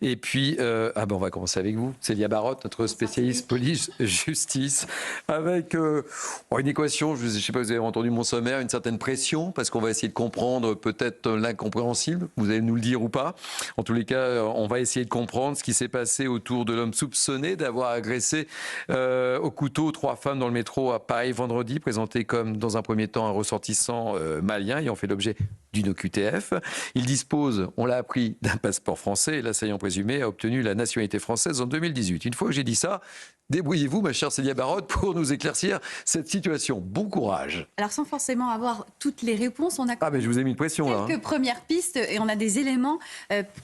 Et puis, on va commencer avec vous, Célia Barotte, notre spécialiste police-justice, avec une équation, je ne sais pas, vous avez entendu mon sommaire, une certaine pression, parce qu'on va essayer de comprendre peut-être l'incompréhensible, vous allez nous le dire ou pas. En tous les cas, on va essayer de comprendre ce qui s'est passé autour de l'homme soupçonné d'avoir agressé au couteau 3 femmes dans le métro à Paris vendredi, présenté comme, dans un premier temps, un ressortissant malien ayant fait l'objet d'une OQTF. Il dispose, on l'a appris, d'un passeport français et l'assaillant présumé a obtenu la nationalité française en 2018. Une fois que j'ai dit ça, débrouillez-vous, ma chère Célia Barotte, pour nous éclaircir cette situation. Bon courage. Alors, sans forcément avoir toutes les réponses, on a mais je vous ai mis une pression là. Quelques premières pistes et on a des éléments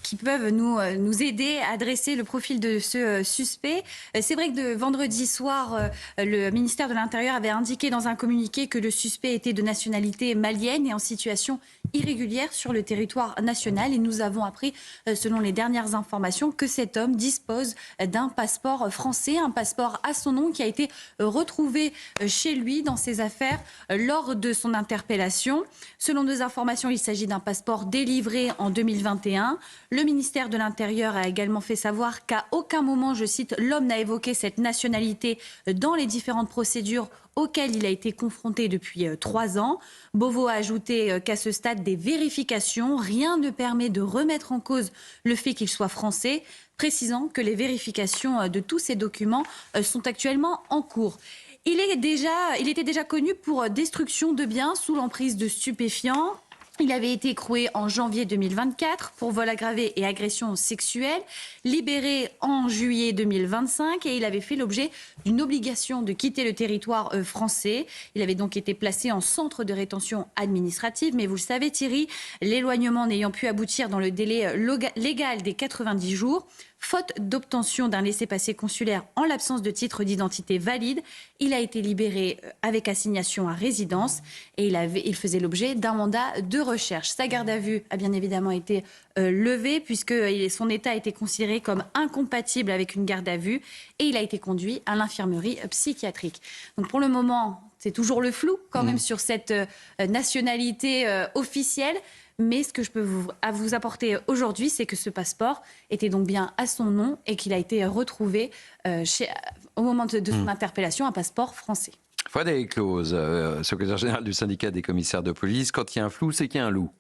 qui peuvent nous aider à dresser le profil de ce suspect. C'est vrai que vendredi soir, le ministère de l'Intérieur avait indiqué dans un communiqué que le suspect était de nationalité malienne et en situation irrégulière sur le territoire national. Et nous avons appris, selon les dernières informations, que cet homme dispose d'un passeport français, un passeport à son nom qui a été retrouvé chez lui dans ses affaires lors de son interpellation. Selon nos informations, il s'agit d'un passeport délivré en 2021. Le ministère de l'Intérieur a également fait savoir qu'à aucun moment, je cite, l'homme n'a évoqué cette nationalité dans les différentes procédures auxquelles il a été confronté depuis 3 ans. Beauvau a ajouté qu'à ce stade des vérifications, rien ne permet de remettre en cause le fait qu'il soit français, précisant que les vérifications de tous ces documents sont actuellement en cours. Il était déjà connu pour destruction de biens sous l'emprise de stupéfiants. Il avait été écroué en janvier 2024 pour vol aggravé et agression sexuelle, libéré en juillet 2025 et il avait fait l'objet d'une obligation de quitter le territoire français. Il avait donc été placé en centre de rétention administrative, mais vous le savez Thierry, l'éloignement n'ayant pu aboutir dans le délai légal des 90 jours, faute d'obtention d'un laissez-passer consulaire en l'absence de titre d'identité valide, il a été libéré avec assignation à résidence et il faisait l'objet d'un mandat de recherche. Sa garde à vue a bien évidemment été levée puisque son état a été considéré comme incompatible avec une garde à vue et il a été conduit à l'infirmerie psychiatrique. Donc pour le moment, c'est toujours le flou quand même sur cette nationalité officielle. Mais ce que je peux vous apporter aujourd'hui, c'est que ce passeport était donc bien à son nom et qu'il a été retrouvé au moment de son interpellation, un passeport français. Frédéric Close, secrétaire général du syndicat des commissaires de police, quand il y a un flou, c'est qu'il y a un loup.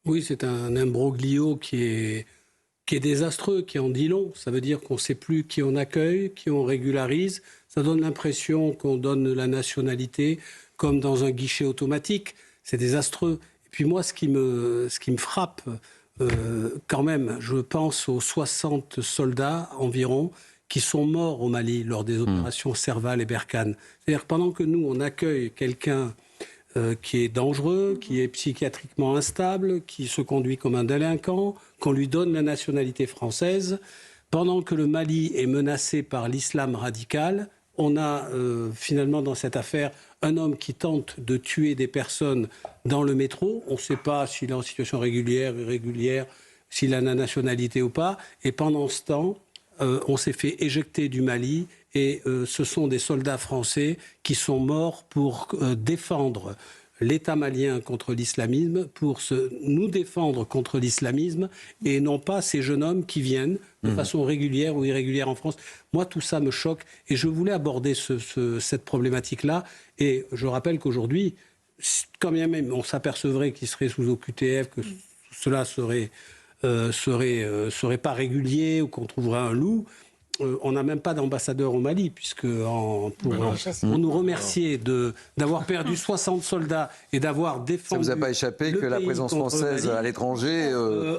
Oui, c'est un imbroglio qui est désastreux, qui en dit long. Ça veut dire qu'on ne sait plus qui on accueille, qui on régularise. Ça donne l'impression qu'on donne la nationalité comme dans un guichet automatique. C'est désastreux. Puis moi, ce qui me frappe quand même, je pense aux 60 soldats environ qui sont morts au Mali lors des opérations Serval et Berkane. C'est-à-dire que pendant que nous, on accueille quelqu'un qui est dangereux, qui est psychiatriquement instable, qui se conduit comme un délinquant, qu'on lui donne la nationalité française, pendant que le Mali est menacé par l'islam radical, on a finalement dans cette affaire un homme qui tente de tuer des personnes dans le métro. On ne sait pas s'il est en situation régulière, irrégulière, s'il a la nationalité ou pas. Et pendant ce temps, on s'est fait éjecter du Mali et ce sont des soldats français qui sont morts pour défendre l'État malien contre l'islamisme, pour nous défendre contre l'islamisme, et non pas ces jeunes hommes qui viennent de façon régulière ou irrégulière en France. Moi, tout ça me choque, et je voulais aborder cette problématique-là, et je rappelle qu'aujourd'hui, quand bien même on s'apercevrait qu'il serait sous OQTF, que cela serait pas régulier, ou qu'on trouverait un loup, on n'a même pas d'ambassadeur au pour nous remercier d'avoir perdu 60 soldats et d'avoir défendu. Ça ne vous a pas échappé que la présence française à l'étranger,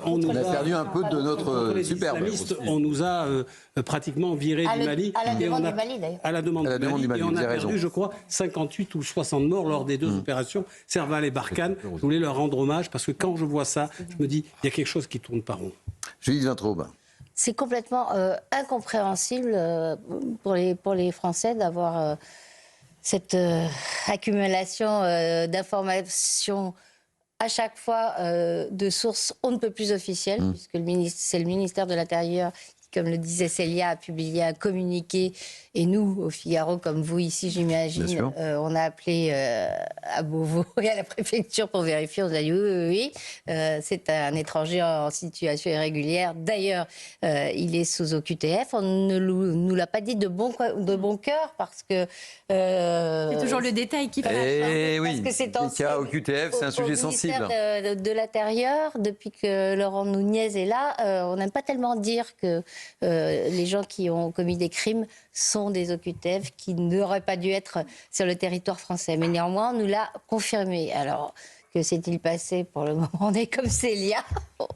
on a perdu un peu de notre superbe. On nous a pratiquement viré du Mali. À la demande du Mali, d'ailleurs. À la demande du Mali. Et on a perdu, je crois, 58 ou 60 morts lors des 2 opérations, Serval et Barkhane. Je voulais leur rendre hommage parce que quand je vois ça, je me dis, il y a quelque chose qui ne tourne pas rond. Judith Vintraube. C'est complètement incompréhensible pour les Français d'avoir cette accumulation d'informations à chaque fois de sources on ne peut plus officielles, puisque c'est le ministère de l'Intérieur comme le disait Célia, a publié un communiqué. Et nous, au Figaro, comme vous ici, j'imagine, on a appelé à Beauvau et à la préfecture pour vérifier. On a dit oui, c'est un étranger en situation irrégulière. D'ailleurs, il est sous OQTF. On ne nous l'a pas dit de bon cœur parce que... c'est toujours le détail qui fait. Oui, parce que c'est les cas OQTF, c'est un sujet sensible. De l'Intérieur, depuis que Laurent Nunez est là, on n'aime pas tellement dire que les gens qui ont commis des crimes sont des OQTF qui n'auraient pas dû être sur le territoire français. Mais néanmoins, on nous l'a confirmé. Alors, que s'est-il passé pour le moment? On est comme Célia.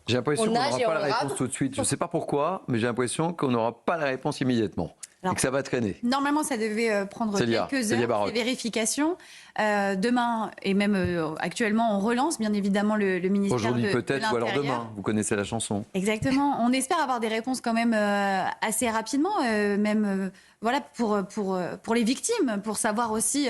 J'ai l'impression qu'on n'aura pas la réponse tout de suite. Je ne sais pas pourquoi, mais j'ai l'impression qu'on n'aura pas la réponse immédiatement. Alors, et que ça va traîner. Normalement, ça devait prendre quelques heures, ces vérifications. Demain, et même actuellement, on relance bien évidemment le ministère de l'Intérieur. Aujourd'hui peut-être, ou alors demain. Vous connaissez la chanson. Exactement. On espère avoir des réponses quand même assez rapidement, même voilà, pour les victimes, pour savoir aussi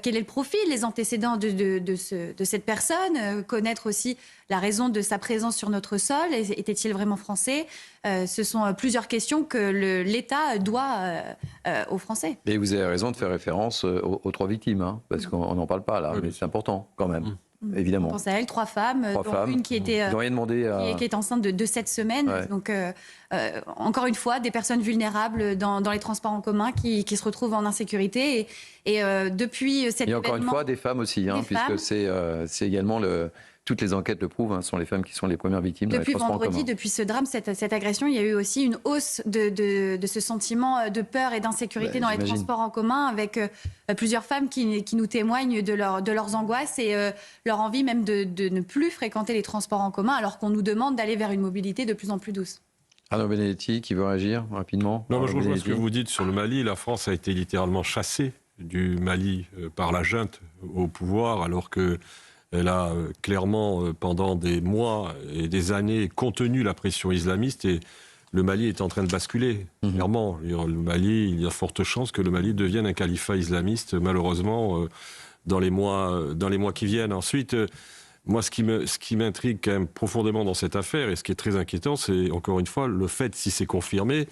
quel est le profil, les antécédents de cette personne, connaître aussi la raison de sa présence sur notre sol. Était-il vraiment français? Ce sont plusieurs questions que l'État doit aux Français. Et vous avez raison de faire référence aux 3 victimes, hein, parce qu'on n'en parle pas là, mais c'est important quand même. Évidemment. On pense à elle, 3 femmes, dont une qui était qui est enceinte de 7 semaines. Ouais. Donc, encore une fois, des personnes vulnérables dans les transports en commun qui se retrouvent en insécurité. Et depuis cet événement... Et encore une fois, des femmes aussi, hein, puisque c'est également toutes les enquêtes le prouvent, ce sont les femmes qui sont les premières victimes dans les transports en commun. Depuis vendredi, depuis ce drame, cette agression, il y a eu aussi une hausse de ce sentiment de peur et d'insécurité dans les transports en commun, avec plusieurs femmes qui nous témoignent de leurs angoisses et leur envie même de ne plus fréquenter les transports en commun, alors qu'on nous demande d'aller vers une mobilité de plus en plus douce. Arnaud Benedetti, qui veut réagir rapidement? Non, moi je rejoins ce que vous dites sur le Mali. La France a été littéralement chassée du Mali par la junte au pouvoir, alors que elle a clairement, pendant des mois et des années, contenu la pression islamiste et le Mali est en train de basculer. Clairement, le Mali, il y a forte chance que le Mali devienne un califat islamiste, malheureusement, dans les mois qui viennent. Ensuite, moi, ce qui m'intrigue quand même profondément dans cette affaire, et ce qui est très inquiétant, c'est encore une fois le fait, si c'est confirmé,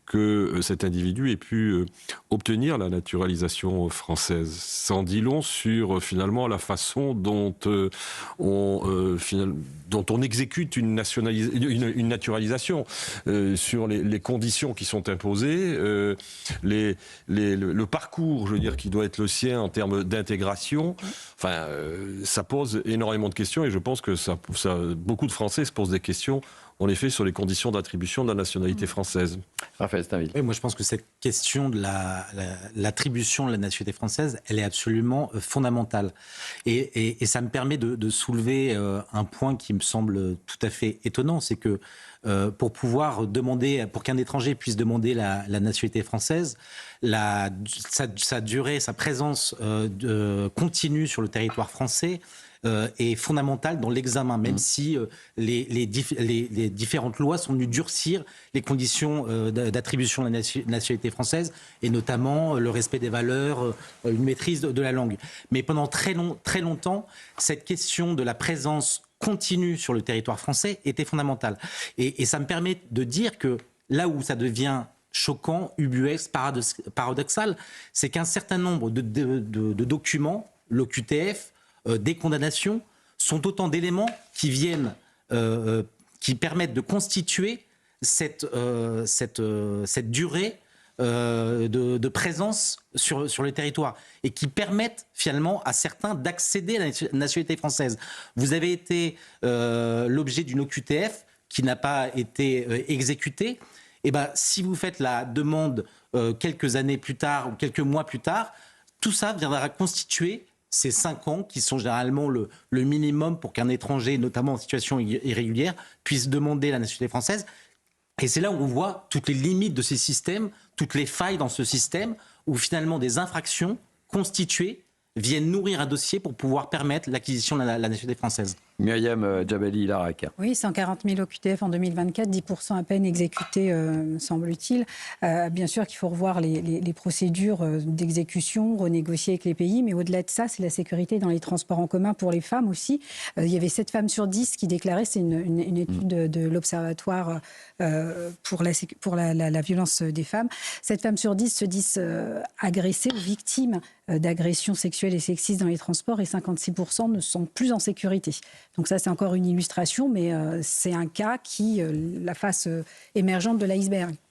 que cet individu ait pu obtenir la naturalisation française. Ça en dit long sur finalement la façon dont on exécute une naturalisation, sur les conditions qui sont imposées, le parcours, je veux dire, qui doit être le sien en termes d'intégration. Enfin, ça pose énormément de questions et je pense que beaucoup de Français se posent des questions en effet, sur les conditions d'attribution de la nationalité française. Raphaël Steinville. Oui, moi, je pense que cette question de l'attribution de la nationalité française, elle est absolument fondamentale. Et ça me permet de soulever un point qui me semble tout à fait étonnant, c'est que pour qu'un étranger puisse demander la nationalité française, sa durée, sa présence continue sur le territoire français est fondamentale dans l'examen, même si les différentes lois sont venues durcir les conditions d'attribution de la nationalité française, et notamment le respect des valeurs, une maîtrise de la langue. Mais pendant très longtemps, cette question de la présence continue sur le territoire français était fondamentale. Et ça me permet de dire que là où ça devient choquant, ubuesque, paradoxal, c'est qu'un certain nombre de documents, l'OQTF, des condamnations, sont autant d'éléments qui qui permettent de constituer cette durée de présence sur le territoire et qui permettent finalement à certains d'accéder à la nationalité française. Vous avez été l'objet d'une OQTF qui n'a pas été exécutée. Et ben, si vous faites la demande quelques années plus tard ou quelques mois plus tard, tout ça viendra constituer ces 5 ans qui sont généralement le minimum pour qu'un étranger, notamment en situation irrégulière, puisse demander la nationalité française. Et c'est là où on voit toutes les limites de ces systèmes, toutes les failles dans ce système, où finalement des infractions constituées viennent nourrir un dossier pour pouvoir permettre l'acquisition de la nationalité française. Myriam Djabali-Larac. Oui, 140 000 OQTF en 2024, 10% à peine exécutés, semble-t-il. Bien sûr qu'il faut revoir les procédures d'exécution, renégocier avec les pays, mais au-delà de ça, c'est la sécurité dans les transports en commun pour les femmes aussi. Il y avait 7 femmes sur 10 qui déclaraient, c'est une étude de l'Observatoire pour la violence des femmes, 7 femmes sur 10 se disent agressées ou victimes d'agressions sexuelles et sexistes dans les transports et 56% ne sont plus en sécurité. Donc ça, c'est encore une illustration, mais c'est un cas qui, la face émergente de l'iceberg.